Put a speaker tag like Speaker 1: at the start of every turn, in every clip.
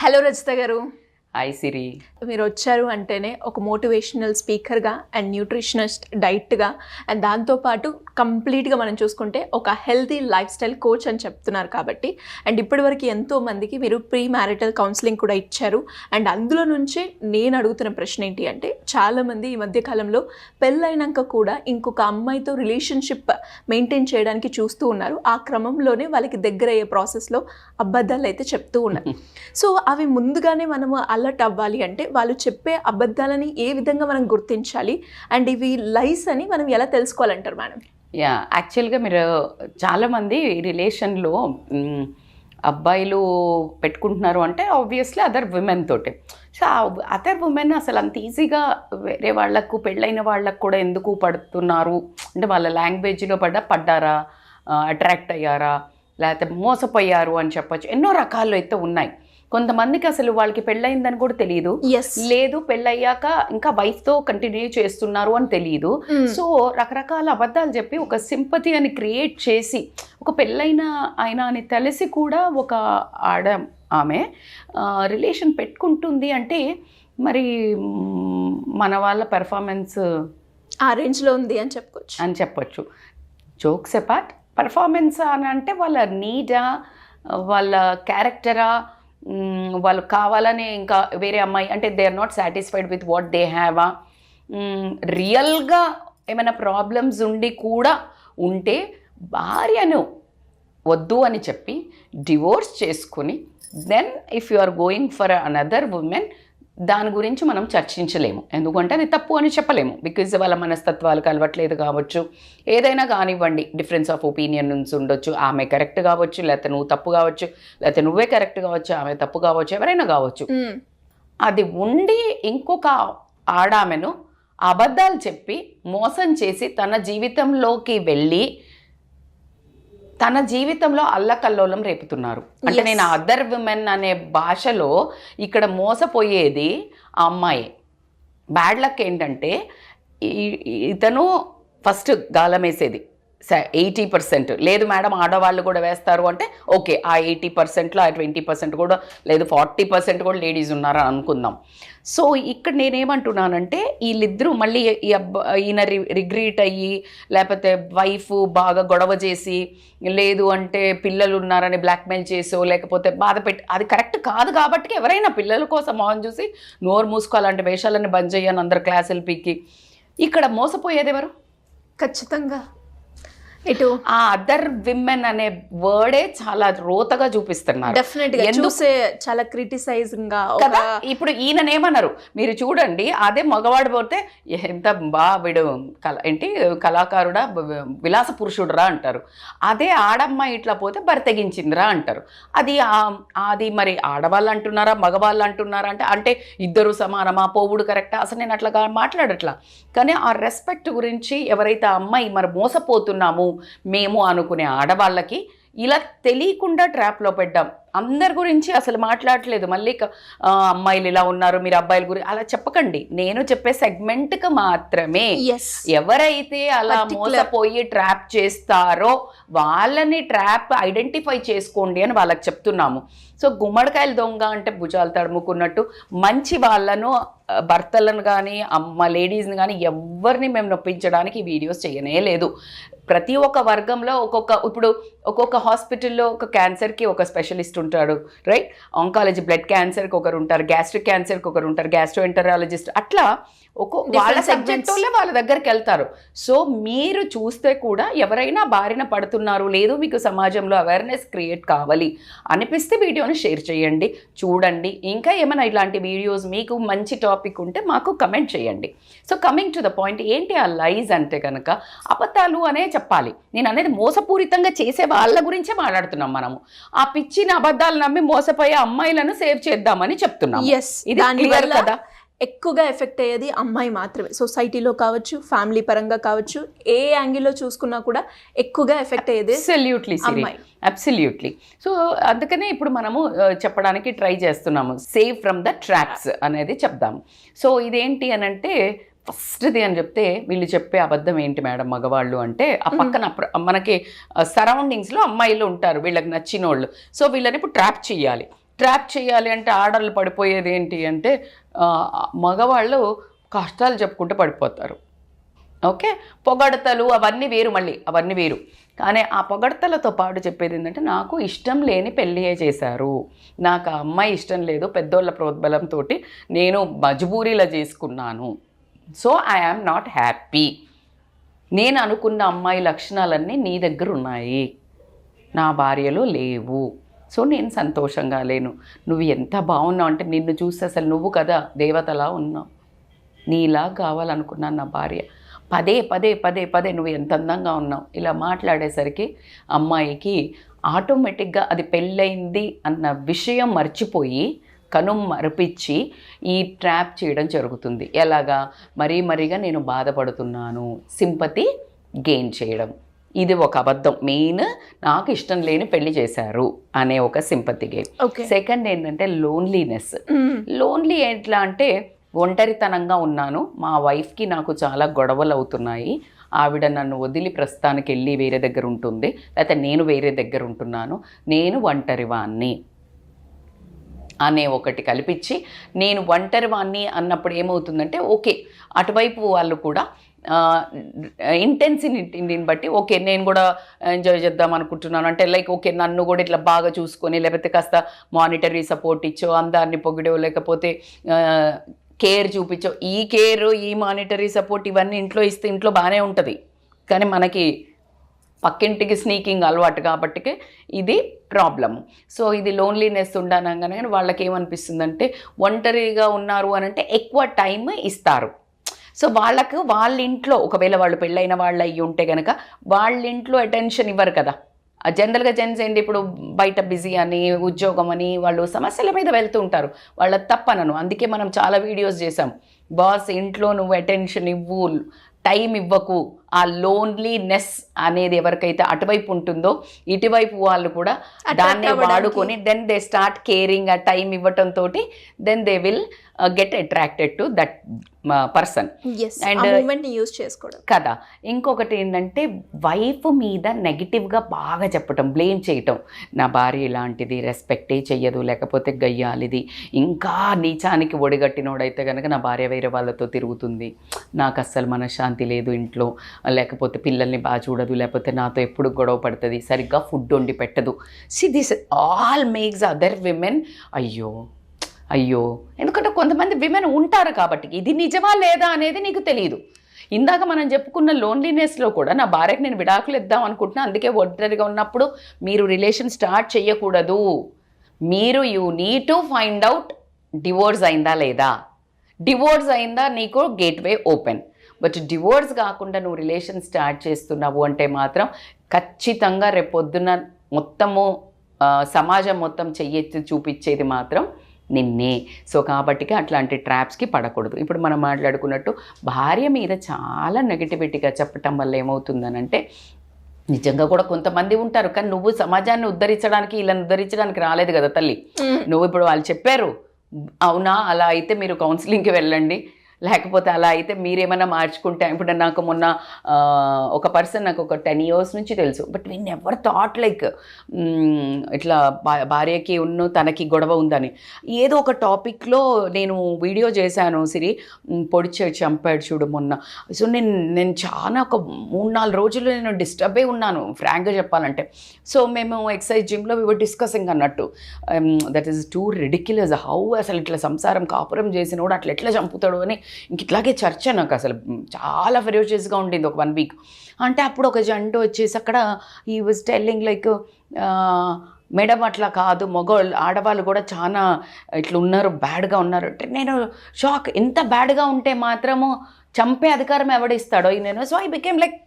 Speaker 1: Hello Rajitha గారు.
Speaker 2: Hi సిరి.
Speaker 1: మీరు వచ్చారు అంటేనే ఒక మోటివేషనల్ స్పీకర్గా అండ్ న్యూట్రిషనిస్ట్, డైట్గా అండ్ దాంతోపాటు కంప్లీట్గా మనం చూసుకుంటే ఒక హెల్తీ లైఫ్ స్టైల్ కోచ్ అని చెప్తున్నారు కాబట్టి, అండ్ ఇప్పటివరకు ఎంతో మందికి మీరు ప్రీ మ్యారిటల్ కౌన్సిలింగ్ కూడా ఇచ్చారు. అండ్ అందులో నుంచే నేను అడుగుతున్న ప్రశ్న ఏంటి అంటే, చాలామంది ఈ మధ్యకాలంలో పెళ్ళైనాక కూడా ఇంకొక అమ్మాయితో రిలేషన్షిప్ మెయింటైన్ చేయడానికి చూస్తూ ఉన్నారు. ఆ క్రమంలోనే వాళ్ళకి దగ్గర అయ్యే ప్రాసెస్లో అబద్ధాలు అయితే చెప్తూ ఉన్నారు. సో అవి ముందుగానే మనము అలర్ట్ అవ్వాలి అంటే వాళ్ళు చెప్పే అబద్ధాలని ఏ విధంగా మనం గుర్తించాలి, అండ్ ఇవి లైస్ అని మనం ఎలా తెలుసుకోవాలంటారు మేడం?
Speaker 2: యాక్చువల్గా మీరు చాలామంది రిలేషన్లో అబ్బాయిలు పెట్టుకుంటున్నారు అంటే ఆబ్వియస్లీ అదర్ విమెన్ తోటి. సో అదర్ ఉమెన్ అసలు అంత ఈజీగా వేరే వాళ్ళకు పెళ్ళైన వాళ్ళకు కూడా ఎందుకు పడుతున్నారు అంటే, వాళ్ళ లాంగ్వేజ్లో పడ్డారా, అట్రాక్ట్ అయ్యారా, లేకపోతే మోసపోయారు అని చెప్పచ్చు. ఎన్నో రకాలు అయితే ఉన్నాయి. కొంతమందికి అసలు వాళ్ళకి పెళ్ళయిందని కూడా తెలియదు, లేదు పెళ్ళయ్యాక ఇంకా వైఫ్తో కంటిన్యూ చేస్తున్నారు అని తెలియదు. సో రకరకాల అబద్ధాలు చెప్పి ఒక సింపతి అని క్రియేట్ చేసి, ఒక పెళ్ళైన ఆయన అని తెలిసి కూడా ఒక ఆమె రిలేషన్ పెట్టుకుంటుంది అంటే, మరి మన వాళ్ళ పెర్ఫార్మెన్స్
Speaker 1: ఆ రేంజ్లో ఉంది అని
Speaker 2: చెప్పొచ్చు. జోక్స్ అపార్ట్, పెర్ఫార్మెన్స్ అని అంటే వాళ్ళ నీడా, వాళ్ళ క్యారెక్టరా, వాళ్ళు కావాలని ఇంకా వేరే అమ్మాయి అంటే they are not satisfied with what they హ్యావా, రియల్గా ఏమైనా ప్రాబ్లమ్స్ ఉండి కూడా ఉంటే భార్యను వద్దు అని చెప్పి డివోర్స్ చేసుకుని, then if you are going for another women, దాని గురించి మనం చర్చించలేము. ఎందుకంటే అది తప్పు అని చెప్పలేము. బికాజ్ వాళ్ళ మనస్తత్వాలు కలవట్లేదు కావచ్చు, ఏదైనా కానివ్వండి, డిఫరెన్స్ ఆఫ్ ఒపీనియన్ నుంచి ఉండొచ్చు. ఆమె కరెక్ట్ కావచ్చు, లేకపోతే నువ్వు తప్పు కావచ్చు, లేకపోతే నువ్వే కరెక్ట్ కావచ్చు, ఆమె తప్పు కావచ్చు, ఎవరైనా కావచ్చు. అది ఉండి ఇంకొక ఆడామెను అబద్ధాలు చెప్పి మోసం చేసి తన జీవితంలోకి వెళ్ళి తన జీవితంలో అల్లకల్లోలం రేపుతున్నారు. అంటే నేను అదర్ విమెన్ అనే భాషలో ఇక్కడ మోసపోయేది ఆ అమ్మాయి. బ్యాడ్ లక్ ఏంటంటే, ఇతను ఫస్ట్ గాలం వేసేది 80%. లేదు మేడం ఆడవాళ్ళు కూడా వేస్తారు అంటే ఓకే, ఆ 80%లో ఆ 20% కూడా, లేదు 40% కూడా లేడీస్ ఉన్నారని అనుకుందాం. సో ఇక్కడ నేనేమంటున్నానంటే, వీళ్ళిద్దరూ మళ్ళీ ఈయన రిగ్రీట్ అయ్యి, లేకపోతే వైఫ్ బాగా గొడవ చేసి, లేదు అంటే పిల్లలు ఉన్నారని బ్లాక్మెయిల్ చేసో, లేకపోతే బాధ పెట్టి, అది కరెక్ట్ కాదు. కాబట్టి ఎవరైనా పిల్లల కోసం మోహన్ చూసి నోరు మూసుకో, అలాంటి వేషాలన్నీ బంద్ చేయని అందరు క్లాసులు పీకి. ఇక్కడ మోసపోయేది ఎవరు?
Speaker 1: ఖచ్చితంగా
Speaker 2: ఇటు ఆ అదర్ విమెన్ అనే వర్డే చాలా రోతగా చూపిస్తున్నారు.
Speaker 1: చాలా క్రిటిసైజింగ్ గా
Speaker 2: కదా. ఇప్పుడు ఈయననేమన్నారు మీరు చూడండి, అదే మగవాడు పోతే ఎంత వీడు ఏంటి కళాకారుడా, విలాస పురుషుడురా అంటారు. అదే ఆడమ్మాయి ఇట్లా పోతే బరితెగించిందిరా అంటారు. అది మరి ఆడవాళ్ళు అంటున్నారా, మగవాళ్ళు అంటున్నారా అంటే ఇద్దరు సమానమా, పోవుడు కరెక్టా? అసలు నేను అట్లా మాట్లాడట్లా. కానీ ఆ రెస్పెక్ట్ గురించి ఎవరైతే ఆ అమ్మాయి మరి మోసపోతున్నాము మేము అనుకునే ఆడవాళ్ళకి ఇలా తెలియకుండా ట్రాప్లో పెట్టాం. అందరి గురించి అసలు మాట్లాడలేదు. మళ్ళీ అమ్మాయిలు ఇలా ఉన్నారు, మీరు అబ్బాయిల గురించి అలా చెప్పకండి. నేను చెప్పే సెగ్మెంట్కి మాత్రమే. ఎవరైతే అలా మోసపోయి ట్రాప్ చేస్తారో వాళ్ళని ట్రాప్ ఐడెంటిఫై చేసుకోండి అని వాళ్ళకి చెప్తున్నాము. సో గుమ్మడికాయలు దొంగ అంటే భుజాలు తడుముకున్నట్టు, మంచి వాళ్ళను, భర్తలను కానీ లేడీస్ని కానీ ఎవరిని మేము నొప్పించడానికి వీడియోస్ చేయనే లేదు. ప్రతి ఒక్క వర్గంలో ఇప్పుడు ఒక్కొక్క హాస్పిటల్లో ఒక క్యాన్సర్కి ఒక స్పెషలిస్ట్ ఉంటాడు, రైట్? ఆంకాలజీ, బ్లడ్ క్యాన్సర్కి ఒకరు ఉంటారు, గ్యాస్ట్రిక్ క్యాన్సర్కి ఒకరు ఉంటారు, గ్యాస్ట్రోఎంటరాలజిస్ట్, అట్లా వాళ్ళ సబ్జెక్ట్ వాళ్ళే వాళ్ళ దగ్గరికి వెళ్తారు. సో మీరు చూస్తే కూడా ఎవరైనా బారిన పడుతున్నారు, లేదు మీకు సమాజంలో అవేర్నెస్ క్రియేట్ కావాలి అనిపిస్తే వీడియోని షేర్ చేయండి, చూడండి. ఇంకా ఏమైనా ఇలాంటి వీడియోస్ మీకు మంచి టాపిక్ ఉంటే మాకు కమెంట్ చేయండి. So coming to the point, ఏంటి ఆ లైజ్ అంటే కనుక అబద్ధాలు అనే చెప్పాలి. నేను అనేది మోసపూరితంగా చేసే వాళ్ళ గురించే మాట్లాడుతున్నాం మనము. ఆ పిచ్చిన అబద్ధాలు నమ్మి మోసపోయే అమ్మాయిలను సేవ్ చేద్దామని చెప్తున్నాం. ఇది క్లియర్ కదా.
Speaker 1: ఎక్కువగా ఎఫెక్ట్ అయ్యేది అమ్మాయి మాత్రమే. సొసైటీలో కావచ్చు, ఫ్యామిలీ పరంగా కావచ్చు, ఏ యాంగిల్లో చూసుకున్నా కూడా ఎక్కువగా ఎఫెక్ట్ అయ్యేది అమ్మాయి.
Speaker 2: అబ్సల్యూట్లీ. సో అందుకనే ఇప్పుడు మనము చెప్పడానికి ట్రై చేస్తున్నాము, సేవ్ ఫ్రమ్ ద ట్రాప్స్ అనేది చెప్దాము. సో ఇదేంటి అని అంటే, ఫస్ట్ది అని చెప్తే, వీళ్ళు చెప్పే అబద్ధం ఏంటి మేడం మగవాళ్ళు అంటే, ఆ పక్కన మనకి సరౌండింగ్స్లో అమ్మాయిలు ఉంటారు వీళ్ళకి నచ్చిన వాళ్ళు. సో వీళ్ళని ఇప్పుడు ట్రాప్ చేయాలి. ట్రాప్ చేయాలి అంటే ఆడళ్ళు పడిపోయేది ఏంటి అంటే మగవాళ్ళు కష్టాలు చెప్పుకుంటూ పడిపోతారు. ఓకే, పొగడతలు అవన్నీ వేరు, మళ్ళీ అవన్నీ వేరు. కానీ ఆ పొగడతలతో పాటు చెప్పేది ఏంటంటే నాకు ఇష్టం లేని పెళ్ళియే చేశారు, నాకు ఆ అమ్మాయి ఇష్టం లేదు, పెద్దోళ్ళ ప్రోద్బలంతో నేను మజ్బూరీలా చేసుకున్నాను, so I am not happy, నేను అనుకున్న అమ్మాయి లక్షణాలన్నీ నీ దగ్గర ఉన్నాయి, నా భార్యలో లేవు, సో నేను సంతోషంగా లేను. నువ్వు ఎంత బాగున్నావు అంటే నిన్ను చూస్తే అసలు నువ్వు కదా దేవతలా ఉన్నావు, నీలా కావాలనుకున్నాను నా భార్య, పదే పదే పదే పదే నువ్వు ఎంత అందంగా ఉన్నావు, ఇలా మాట్లాడేసరికి అమ్మాయికి ఆటోమేటిక్గా అది పెళ్ళయింది అన్న విషయం మర్చిపోయి మరిపించి ఈ ట్రాప్ చేయడం జరుగుతుంది. ఎలాగా? మరీగా నేను బాధపడుతున్నాను, సింపతి గెయిన్ చేయడం. ఇది ఒక అబద్ధం. మెయిన్ నాకు ఇష్టం లేని పెళ్లి చేశారు అనే ఒక సింపతి గెయిన్. సెకండ్ ఏంటంటే లోన్లీనెస్. లోన్లీ ఎట్లా అంటే ఒంటరితనంగా ఉన్నాను, మా వైఫ్కి నాకు చాలా గొడవలు అవుతున్నాయి, ఆవిడ నన్ను వదిలి ప్రస్తుతానికి వెళ్ళి వేరే దగ్గర ఉంటుంది, లేకపోతే నేను వేరే దగ్గర ఉంటున్నాను, నేను ఒంటరివాణ్ణి అనే ఒకటి కల్పించి, నేను ఒంటరివాణ్ణి అన్నప్పుడు ఏమవుతుందంటే ఓకే అటువైపు వాళ్ళు కూడా ఇంటెన్సిటీని బట్టి ఓకే నేను కూడా ఎంజాయ్ చేద్దాం అనుకుంటున్నాను అంటే లైక్ ఓకే నన్ను కూడా ఇట్లా బాగా చూసుకొని లేకపోతే కాస్త మానిటరీ సపోర్ట్ ఇచ్చో, అందరిని పొగిడో, లేకపోతే కేర్ చూపించో. ఈ కేర్ ఈ మానిటరీ సపోర్ట్ ఇవన్నీ ఇంట్లో ఇస్తే ఇంట్లో బాగానే ఉంటుంది, కానీ మనకి పక్కింటికి స్నీకింగ్ అలవాటు కాబట్టి ఇది ప్రాబ్లము. సో ఇది లోన్లీనెస్ ఉండనగానే వాళ్ళకి ఏమనిపిస్తుందంటే ఒంటరిగా ఉన్నారు అని అంటే ఎక్కువ టైం ఇస్తారు. సో వాళ్ళకు వాళ్ళ ఇంట్లో ఒకవేళ వాళ్ళు పెళ్ళైన వాళ్ళు అయ్యి ఉంటే కనుక వాళ్ళ ఇంట్లో అటెన్షన్ ఇవ్వరు కదా. జనరల్గా జెంట్స్ ఏంటి ఇప్పుడు బయట బిజీ అని ఉద్యోగం అని వాళ్ళు సమస్యల మీద వెళ్తూ ఉంటారు, వాళ్ళ తప్పనను. అందుకే మనం చాలా వీడియోస్ చేసాం, బాస్ ఇంట్లో నువ్వు అటెన్షన్ ఇవ్వు, టైం ఇవ్వకు. ఆ లోన్లీనెస్ అనేది ఎవరికైతే అటువైపు ఉంటుందో ఇటువైపు వాళ్ళు కూడా దాన్ని వాడుకొని దెన్ దే స్టార్ట్ కేరింగ్, ఆ టైం ఇవ్వటంతో then they will get attracted to that person
Speaker 1: and use చేసుకోవడం
Speaker 2: కదా. ఇంకొకటి ఏంటంటే వైఫ్ మీద నెగిటివ్గా బాగా చెప్పటం, బ్లేమ్ చేయటం. నా భార్య ఇలాంటిది, రెస్పెక్టే చెయ్యదు, లేకపోతే గయ్యాలిది, ఇంకా నీచానికి ఒడిగట్టినోడైతే కనుక నా భార్య వేరే వాళ్ళతో తిరుగుతుంది, నాకు అస్సలు మనశ్శాంతి లేదు ఇంట్లో, లేకపోతే పిల్లల్ని బాగా చూడదు, లేకపోతే నాతో ఎప్పుడు గొడవ పడుతుంది, సరిగ్గా ఫుడ్ వండి పెట్టదు. See this all makes other women అయ్యో. ఎందుకంటే కొంతమంది విమెన్ ఉంటారు కాబట్టి ఇది నిజమా లేదా అనేది నీకు తెలియదు. ఇందాక మనం చెప్పుకున్న లోన్లీనెస్లో కూడా నా భార్యకి నేను విడాకులు ఇద్దాం అనుకుంటున్నా, అందుకే ఒంటరిగా ఉన్నప్పుడు మీరు రిలేషన్ స్టార్ట్ చేయకూడదు. మీరు you need to find out divorce అయిందా లేదా. డివోర్స్ అయిందా నీకు గేట్వే ఓపెన్. బట్ డివోర్స్ కాకుండా నువ్వు రిలేషన్ స్టార్ట్ చేస్తున్నావు అంటే మాత్రం ఖచ్చితంగా రేపొద్దున మొత్తము సమాజం మొత్తం చెయ్యెత్తి చూపించేది మాత్రం నిన్నే. సో కాబట్టి అట్లాంటి ట్రాప్స్కి పడకూడదు. ఇప్పుడు మనం మాట్లాడుకున్నట్టు భార్య మీద చాలా నెగిటివిటీగా చెప్పటం వల్ల ఏమవుతుందనంటే నిజంగా కూడా కొంతమంది ఉంటారు, కానీ నువ్వు సమాజాన్ని ఉద్ధరించడానికి ఇలా ఉద్ధరించడానికి రాలేదు కదా తల్లి. నువ్వు ఇప్పుడు వాళ్ళు చెప్పారు అవునా అలా అయితే మీరు కౌన్సిలింగ్కి వెళ్ళండి, లేకపోతే అలా అయితే మీరేమైనా మార్చుకుంటే. ఇప్పుడు నాకు మొన్న ఒక పర్సన్ నాకు ఒక 10 years నుంచి తెలుసు, but we never thought like ఇట్లా భార్యకి తనకి గొడవ ఉందని. ఏదో ఒక టాపిక్లో నేను వీడియో చేశాను, సిరి పొడిచాడు చంపాడు చూడు మొన్న. సో నేను చాలా ఒక 3-4 రోజులు నేను డిస్టర్బే ఉన్నాను ఫ్రాంక్గా చెప్పాలంటే. సో మేము ఎక్సైజ్ జిమ్లో వీ వర్ డిస్కసింగ్ అన్నట్టు, that is two ridiculous, how అసలు ఇట్లా సంసారం కాపురం చేసినోడు అట్లా ఎట్లా చంపుతాడు అని ఇంక ఇట్లాగే చర్చ. నాకు అసలు చాలా ఫెరోషియస్గా ఉండింది ఒక 1 week. అంటే అప్పుడు ఒక జంట వచ్చేసి అక్కడ ఈ వాజ్ టెల్లింగ్ లైక్ మేడం అట్లా కాదు, ఆడవాళ్ళు కూడా చాలా ఇట్లా ఉన్నారు, బ్యాడ్గా ఉన్నారు అంటే నేను షాక్. ఎంత బ్యాడ్గా ఉంటే మాత్రము చంపే అధికారం ఎవడిస్తాడో నేను. So I became like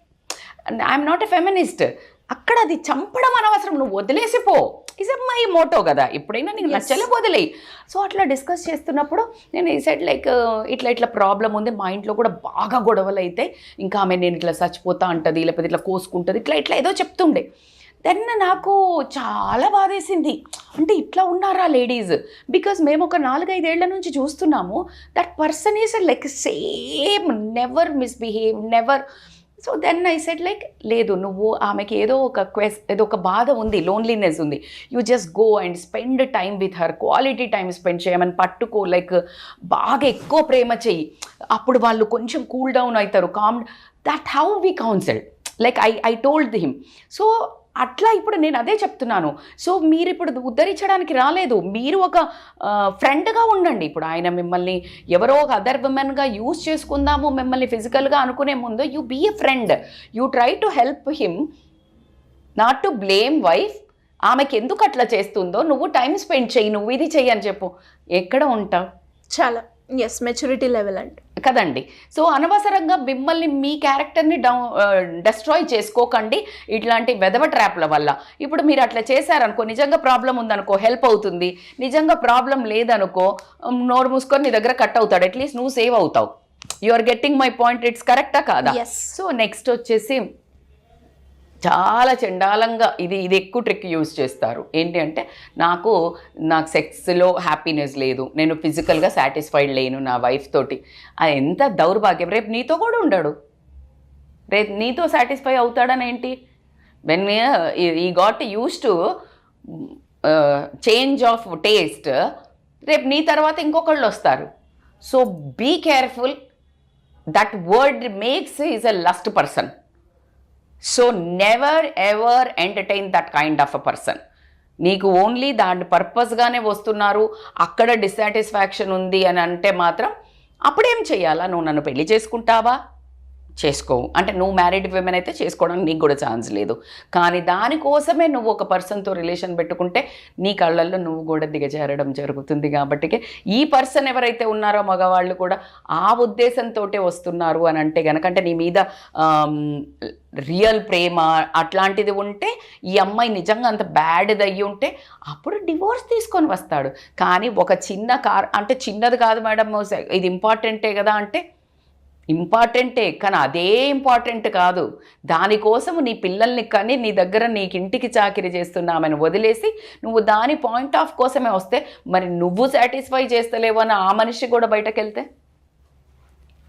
Speaker 2: I'm not a feminist. అక్కడ అది చంపడం అనవసరం, నువ్వు వదిలేసిపో, ఇస్ మై మోటో కదా. ఎప్పుడైనా నీకు నచ్చలే వదిలేయి. సో అట్లా డిస్కస్ చేస్తున్నప్పుడు నేను ఈ సైడ్ లైక్ ఇట్లా ప్రాబ్లం ఉంది, మా ఇంట్లో కూడా బాగా గొడవలు అయితే, ఇంకా ఆమె నేను ఇట్లా చచ్చిపోతా అంటది, లేకపోతే ఇట్లా కోసుకుంటుంది, ఇట్లా ఏదో చెప్తుండే. దెన్ నాకు చాలా బాధేసింది, అంటే ఇట్లా ఉన్నారా లేడీస్. బికాజ్ మేము ఒక 4-5 ఏళ్ల నుంచి చూస్తున్నాము that person is like same, never misbehave, never so then I said like లేదు, నువ్వు ఆమెకి ఏదో ఒక బాధ ఉంది, లోన్లీనెస్ ఉంది, you just go and spend time with her, quality time spend చేయమని పట్టుకో, లైక్ బాగా ఎక్కువ ప్రేమ చెయ్యి, అప్పుడు వాళ్ళు కొంచెం కూల్ డౌన్ అవుతారు, calm. That how we counsel, like I told him. So అట్లా ఇప్పుడు నేను అదే చెప్తున్నాను. సో మీరు ఇప్పుడు ఉద్ధరించడానికి రాలేదు, మీరు ఒక ఫ్రెండ్గా ఉండండి. ఇప్పుడు ఆయన మిమ్మల్ని ఎవరో ఒక అదర్ విమెన్గా యూజ్ చేసుకుందాము మిమ్మల్ని ఫిజికల్గా అనుకునే ముందు, you be a friend, you try to help him, not to blame wife. ఆమెకి ఎందుకు అట్లా చేస్తుందో నువ్వు టైం స్పెండ్ చెయ్యి, నువ్వు ఇది చెయ్యి అని చెప్పు. ఎక్కడ ఉంటావు?
Speaker 1: చాలా మెచ్యూరిటీ లెవెల్ అంటే
Speaker 2: కదండి. సో అనవసరంగా మిమ్మల్ని మీ క్యారెక్టర్ని డెస్ట్రాయ్ చేసుకోకండి ఇట్లాంటి వెధవ ట్రాప్ల వల్ల. ఇప్పుడు మీరు అట్లా చేశారనుకో, నిజంగా ప్రాబ్లం ఉందనుకో హెల్ప్ అవుతుంది, నిజంగా ప్రాబ్లం లేదనుకో నోరు మూసుకొని నీ దగ్గర కట్ అవుతాడు, అట్లీస్ట్ నువ్వు సేవ్ అవుతావు. You are getting my point, it's కరెక్టా కాదా? సో నెక్స్ట్ వచ్చేసి చాలా చండాలంగా ఇది ఎక్కువ ట్రిక్ యూజ్ చేస్తారు. ఏంటి అంటే నాకు సెక్స్లో హ్యాపీనెస్ లేదు, నేను ఫిజికల్గా సాటిస్ఫైడ్ లేను నా వైఫ్ తోటి. అది ఎంత దౌర్భాగ్యం. రేపు నీతో కూడా ఉండడు, రేపు నీతో సాటిస్ఫై అవుతాడని ఏంటి? వెన్ ఈ got use to change of taste, రేపు నీ తర్వాత ఇంకొకళ్ళు వస్తారు. So be careful, that word makes is a lust person. So never ever entertain that kind of a person. నీకు ఓన్లీ దాని పర్పస్గానే వస్తున్నారు, అక్కడ డిస్సాటిస్ఫాక్షన్ ఉంది అని అంటే మాత్రం అప్పుడేం చెయ్యాలా? నువ్వు నన్ను పెళ్లి చేసుకుంటావా? చేసుకోవు. అంటే నువ్వు మ్యారీడ్ విమెన్ అయితే చేసుకోవడానికి నీకు కూడా ఛాన్స్ లేదు. కానీ దానికోసమే నువ్వు ఒక పర్సన్తో రిలేషన్ పెట్టుకుంటే నీ కళ్ళల్లో నువ్వు కూడా దిగజారడం జరుగుతుంది. కాబట్టి ఈ పర్సన్ ఎవరైతే ఉన్నారో మగవాళ్ళు కూడా ఆ ఉద్దేశంతో వస్తున్నారు అని అంటే కనుక, అంటే నీ మీద రియల్ ప్రేమ అట్లాంటిది ఉంటే, ఈ అమ్మాయి నిజంగా అంత బ్యాడ్ది అయ్యి ఉంటే అప్పుడు డివోర్స్ తీసుకొని వస్తాడు. కానీ ఒక చిన్న అంటే చిన్నది కాదు మేడం, ఇది ఇంపార్టెంటే కదా అంటే ఇంపార్టెంటే, కానీ అదే ఇంపార్టెంట్ కాదు. దానికోసం నీ పిల్లల్ని కానీ నీ దగ్గర నీకు ఇంటికి చాకిరీ చేస్తున్నామని వదిలేసి నువ్వు దాని పాయింట్ ఆఫ్ కోసమే వస్తే, మరి నువ్వు సాటిస్ఫై చేస్తలేవు అని ఆ మనిషి కూడా బయటకు వెళ్తే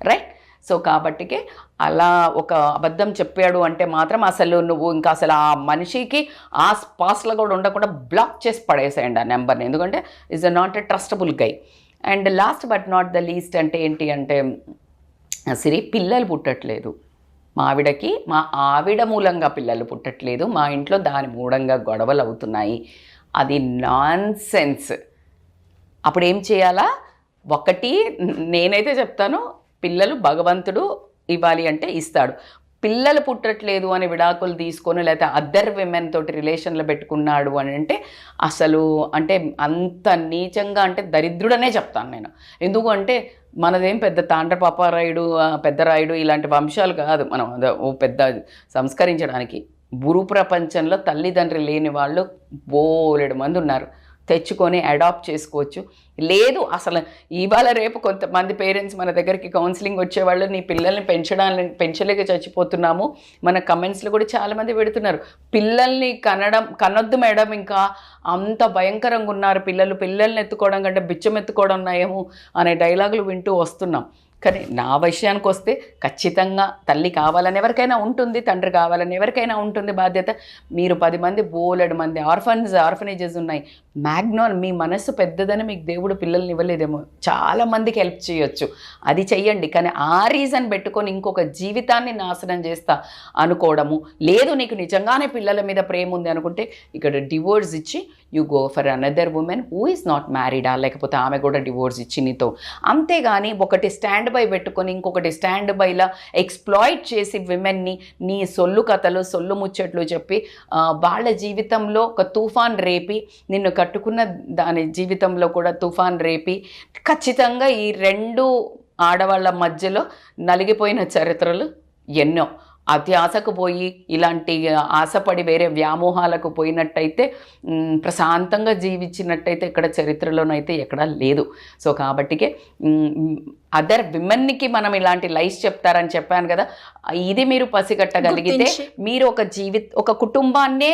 Speaker 2: రైట్. సో కాబట్టికే అలా ఒక అబద్ధం చెప్పాడు అంటే మాత్రం అసలు నువ్వు ఇంకా అసలు ఆ మనిషికి ఆ పాస్లో కూడా ఉండకుండా బ్లాక్ చేసి పడేసేయండి ఆ నెంబర్ని, ఎందుకంటే is not a trustable guy. And last but not the least అంటే ఏంటి అంటే, సిరి పిల్లలు పుట్టట్లేదు మా ఆవిడకి, మా ఆవిడ మూలంగా పిల్లలు పుట్టట్లేదు, మా ఇంట్లో దాని మూలంగా గొడవలు అవుతున్నాయి. అది నాన్ సెన్స్. అప్పుడు ఏం చేయాలా? ఒకటి నేనైతే చెప్తాను, పిల్లలు భగవంతుడు ఇవ్వాలి అంటే ఇస్తాడు. పిల్లలు పుట్టట్లేదు అని విడాకులు తీసుకొని లేకపోతే అదర్ విమెన్ తోటి రిలేషన్లో పెట్టుకున్నాడు అని అంటే అసలు అంటే అంత నీచంగా, అంటే దరిద్రుడనే చెప్తాను నేను. ఎందుకు అంటే మనదేం పెద్ద తాండ్రపాపారాయుడు పెద్దరాయుడు ఇలాంటి వంశాలు కాదు, మనం పెద్ద సంస్కరించడానికి. భూరు ప్రపంచంలో తల్లిదండ్రులు లేని వాళ్ళు బోలెడు మంది ఉన్నారు, తెచ్చుకొని అడాప్ట్ చేసుకోవచ్చు. లేదు అసలు ఇవాళ రేపు కొంతమంది పేరెంట్స్ మన దగ్గరికి కౌన్సిలింగ్ వచ్చేవాళ్ళు, నీ పిల్లల్ని పెంచలేక చచ్చిపోతున్నాము, మన కమెంట్స్లో కూడా చాలామంది పెడుతున్నారు, పిల్లల్ని కనొద్దు మేడం, ఇంకా అంత భయంకరంగా ఉన్నారు పిల్లల్ని ఎత్తుకోవడం కంటే బిచ్చం ఎత్తుకోవడం నయము అనే డైలాగులు వింటూ వస్తున్నాం. కానీ నా విషయానికి వస్తే ఖచ్చితంగా తల్లి కావాలని ఎవరికైనా ఉంటుంది, తండ్రి కావాలని ఎవరికైనా ఉంటుంది బాధ్యత. మీరు 10 మంది బోలెడు మంది ఆర్ఫనేజెస్ ఉన్నాయి. మ్యాగ్నోన్ మీ మనస్సు పెద్దదని మీకు దేవుడు పిల్లల్ని ఇవ్వలేదేమో, చాలామందికి హెల్ప్ చేయొచ్చు, అది చెయ్యండి. కానీ ఆ రీజన్ పెట్టుకొని ఇంకొక జీవితాన్ని నాశనం చేస్తా అనుకోవడము లేదు. నీకు నిజంగానే పిల్లల మీద ప్రేమ ఉంది అనుకుంటే ఇక్కడ డివోర్స్ ఇచ్చి you go for another woman who is not మ్యారీడా, లేకపోతే ఆమె కూడా డివోర్స్ ఇచ్చి నీతో. అంతేగాని ఒకటి స్టాండ్ బై పెట్టుకొని ఇంకొకటి స్టాండ్ బైలా ఎక్స్ప్లాయిట్ చేసి విమెన్ని నీ సొల్లు కథలు సొల్లు ముచ్చట్లు చెప్పి వాళ్ళ జీవితంలో ఒక తుఫాన్ రేపి, నిన్ను కట్టుకున్న దాని జీవితంలో కూడా తుఫాన్ రేపి, ఖచ్చితంగా ఈ 2 ఆడవాళ్ళ మధ్యలో నలిగిపోయిన చరిత్రలు ఎన్నో. అత్యాశకు పోయి ఇలాంటి ఆశపడి వేరే వ్యామోహాలకు పోయినట్టయితే, ప్రశాంతంగా జీవించినట్టయితే ఇక్కడ చరిత్రలోనైతే ఎక్కడా లేదు. సో కాబట్టికే అదర్ విమెన్కి మనం ఇలాంటి లైఫ్ చెప్తారని చెప్పాను కదా, ఇది మీరు పసిగట్టగలిగితే మీరు ఒక కుటుంబాన్నే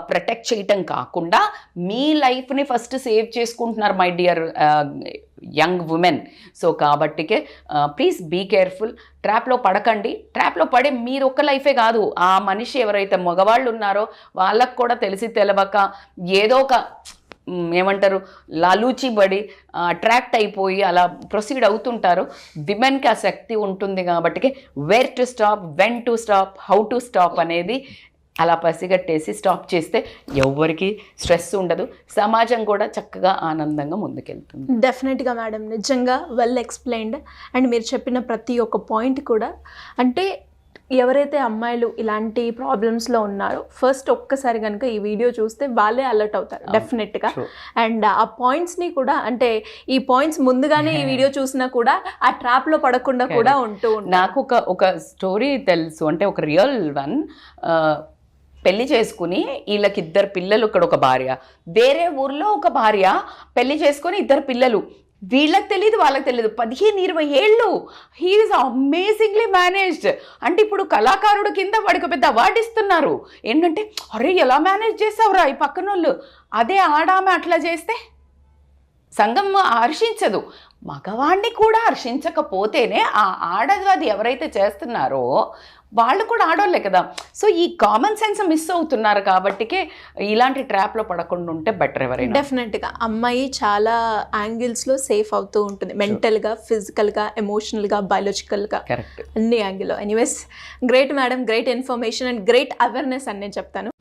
Speaker 2: ప్రొటెక్ట్ చేయటం కాకుండా మీ లైఫ్ని ఫస్ట్ సేవ్ చేసుకుంటున్నారు my dear young women. So కాబట్టికే ప్లీజ్ బీ కేర్ఫుల్, ట్రాప్లో పడకండి. ట్రాప్లో పడే మీరు ఒక్క లైఫే కాదు, ఆ మనిషి ఎవరైతే మగవాళ్ళు ఉన్నారో వాళ్ళకు కూడా తెలిసి తెలవక ఏదో ఒక ఏమంటారు లాలూచి పడి అట్రాక్ట్ అయిపోయి అలా ప్రొసీడ్ అవుతుంటారు. విమెన్కి ఆ శక్తి ఉంటుంది కాబట్టి where to stop, when to stop, how to stop అనేది అలా పసిగట్టేసి స్టాప్ చేస్తే ఎవ్వరికి స్ట్రెస్ ఉండదు, సమాజం కూడా చక్కగా ఆనందంగా ముందుకెళ్తుంది.
Speaker 1: డెఫినెట్గా మేడం, నిజంగా వెల్ ఎక్స్ప్లెయిన్డ్. అండ్ మీరు చెప్పిన ప్రతి ఒక్క పాయింట్ కూడా అంటే ఎవరైతే అమ్మాయిలు ఇలాంటి ప్రాబ్లమ్స్లో ఉన్నారో ఫస్ట్ ఒక్కసారి కనుక ఈ వీడియో చూస్తే వాళ్ళే అలర్ట్ అవుతారు డెఫినెట్గా. అండ్ ఆ పాయింట్స్ని కూడా అంటే ఈ పాయింట్స్ ముందుగానే ఈ వీడియో చూసినా కూడా ఆ ట్రాప్లో పడకుండా కూడా ఉంటూ ఉంటారు.
Speaker 2: నాకు ఒక స్టోరీ తెలుసు, అంటే ఒక రియల్ వన్. పెళ్లి చేసుకుని వీళ్ళకి 2 పిల్లలు, ఇక్కడ ఒక భార్య, వేరే ఊర్లో ఒక భార్య పెళ్లి చేసుకొని 2 పిల్లలు. వీళ్ళకి తెలియదు, వాళ్ళకి తెలియదు, 15-20 ఏళ్ళు. He is amazingly managed. అంటే ఇప్పుడు కళాకారుడు కింద వాడికి పెద్ద అవార్డు ఇస్తున్నారు. ఏంటంటే అరే ఎలా మేనేజ్ చేసావురా ఈ పక్కన వాళ్ళు. అదే ఆడామె అట్లా చేస్తే సంఘం హర్షించదు. మగవాడిని కూడా హర్షించకపోతేనే ఆ ఆడది ఎవరైతే చేస్తున్నారో వాళ్ళు కూడా ఆడోళ్ళే కదా. సో ఈ కామన్ సెన్స్ మిస్ అవుతున్నారు కాబట్టికే ఇలాంటి ట్రాప్లో పడకుండా ఉంటే బెటర్ ఎవరైనా.
Speaker 1: డెఫినెట్గా అమ్మాయి చాలా యాంగిల్స్లో సేఫ్ అవుతూ ఉంటుంది, మెంటల్గా, ఫిజికల్గా, ఎమోషనల్గా, బయాలజికల్గా,
Speaker 2: కరెక్ట్
Speaker 1: అన్ని యాంగిల్లో. Anyways great madam, great information and great awareness అని నేను చెప్తాను.